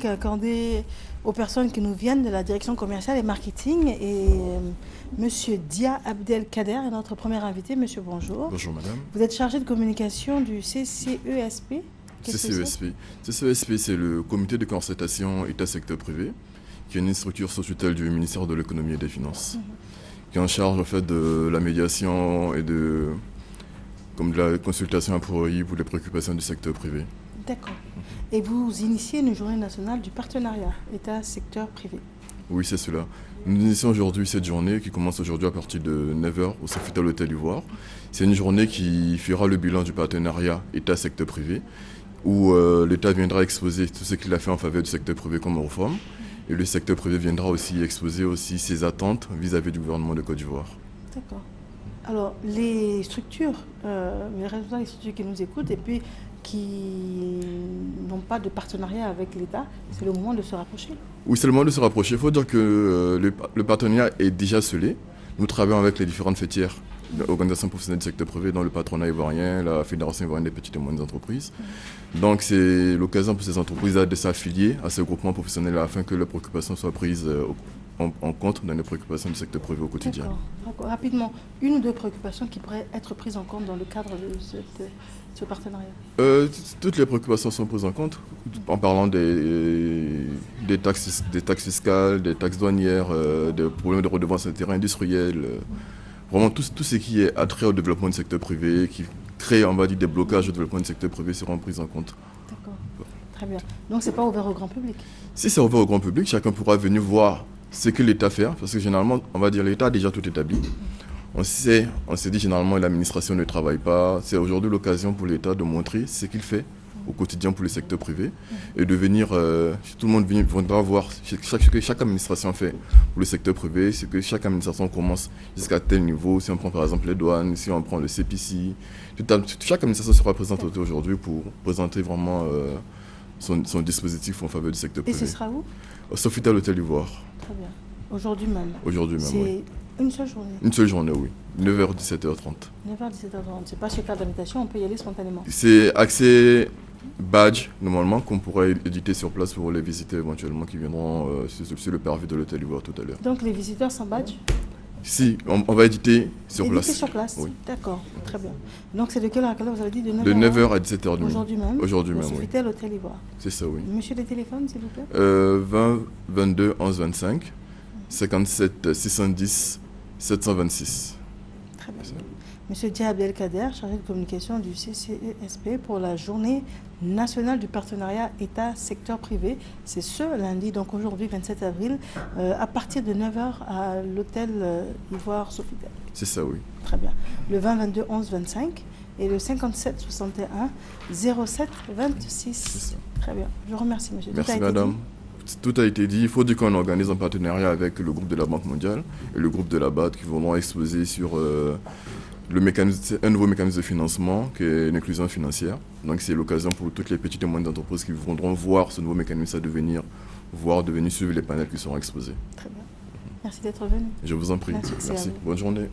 Accordé aux personnes qui nous viennent de la direction commerciale et marketing et Monsieur Dia Abdelkader est notre premier invité. Monsieur, bonjour. Bonjour madame. Vous êtes chargé de communication du CCESP. CCESP, c'est le comité de concertation État-secteur privé, qui est une structure sous tutelle du ministère de l'économie et des finances, qui est en charge en fait de la médiation et de la consultation appropriée pour les préoccupations du secteur privé. D'accord. Et vous initiez une journée nationale du partenariat État-secteur privé. Oui, c'est cela. Nous initions aujourd'hui cette journée qui commence aujourd'hui à partir de 9h au Sofitel Hôtel Ivoire. C'est une journée qui fera le bilan du partenariat État-secteur privé, où l'État viendra exposer tout ce qu'il a fait en faveur du secteur privé comme réforme. Et le secteur privé viendra aussi exposer aussi ses attentes vis-à-vis du gouvernement de Côte d'Ivoire. D'accord. Alors, les structures, les responsables des structures qui nous écoutent et puis qui n'ont pas de partenariat avec l'État, c'est le moment de se rapprocher. Oui, c'est le moment de se rapprocher. Il faut dire que le partenariat est déjà scellé. Nous travaillons avec les différentes fêtières, l'organisation professionnelle du secteur privé, dont le patronat ivoirien, la Fédération ivoirienne des petites et moyennes entreprises. Donc c'est l'occasion pour ces entreprises de s'affilier à ce groupement professionnel afin que leurs préoccupations soient prises en compte dans les préoccupations du secteur privé au quotidien. D'accord. Rapidement, une ou deux préoccupations qui pourraient être prises en compte dans le cadre de ce partenariat. Toutes les préoccupations sont prises en compte, en parlant des taxes fiscales, des taxes douanières, des problèmes de redevances sur le terrain industriel, vraiment tout ce qui est attrait au développement du secteur privé, qui crée, on va dire, des blocages au développement du secteur privé seront pris en compte. D'accord, très bien. Donc c'est pas ouvert au grand public? Si c'est ouvert au grand public, chacun pourra venir voir ce que l'État fait, parce que généralement, on va dire l'État a déjà tout établi. On s'est dit généralement l'administration ne travaille pas. C'est aujourd'hui l'occasion pour l'État de montrer ce qu'il fait au quotidien pour le secteur privé et de venir, tout le monde viendra voir ce que chaque administration fait pour le secteur privé, ce que chaque administration commence jusqu'à tel niveau. Si on prend par exemple les douanes, si on prend le CPC, chaque administration sera présente aujourd'hui pour présenter vraiment son dispositif en faveur du secteur privé. Et ce sera où? Au Sofitel Hôtel Ivoire. Très bien. Aujourd'hui même? Aujourd'hui même, oui. Une seule journée? Une seule journée, oui. 9h, 17h30. 9h, 17h30. C'est pas sur carte d'invitation, on peut y aller spontanément? C'est accès badge, normalement, qu'on pourrait éditer sur place pour les visiteurs éventuellement qui viendront sur le parvis de l'Hôtel Ivoire tout à l'heure. Donc les visiteurs sans badge? Si, on va éditer sur place. Sur place? Oui. D'accord, très bien. Donc c'est de quelle heure à quelle heure vous avez dit? De 9h à 17h30. Aujourd'hui même? Aujourd'hui même, oui. Sofitel Hôtel Ivoire. C'est ça, oui. Monsieur le téléphone, s'il vous plaît? 20 22 11 25 57 610 726. Très bien. Monsieur Dia Abdelkader, chargé de communication du CCESP pour la journée nationale du partenariat État-secteur privé. C'est ce lundi, donc aujourd'hui 27 avril, à partir de 9h à l'hôtel Ivoire Sofitel. C'est ça, oui. Très bien. Le 20 22 11 25 et le 57 61 07 26. C'est ça. Très bien. Je vous remercie, monsieur. Merci, madame. Tout a été dit. Il faut dire qu'on organise un partenariat avec le groupe de la Banque mondiale et le groupe de la BAD qui vont exposer sur un nouveau mécanisme de financement qui est l'inclusion financière. Donc c'est l'occasion pour toutes les petites et moyennes entreprises qui voudront voir ce nouveau mécanisme de venir suivre les panels qui seront exposés. Très bien. Merci d'être venu. Je vous en prie. Merci. Bonne journée.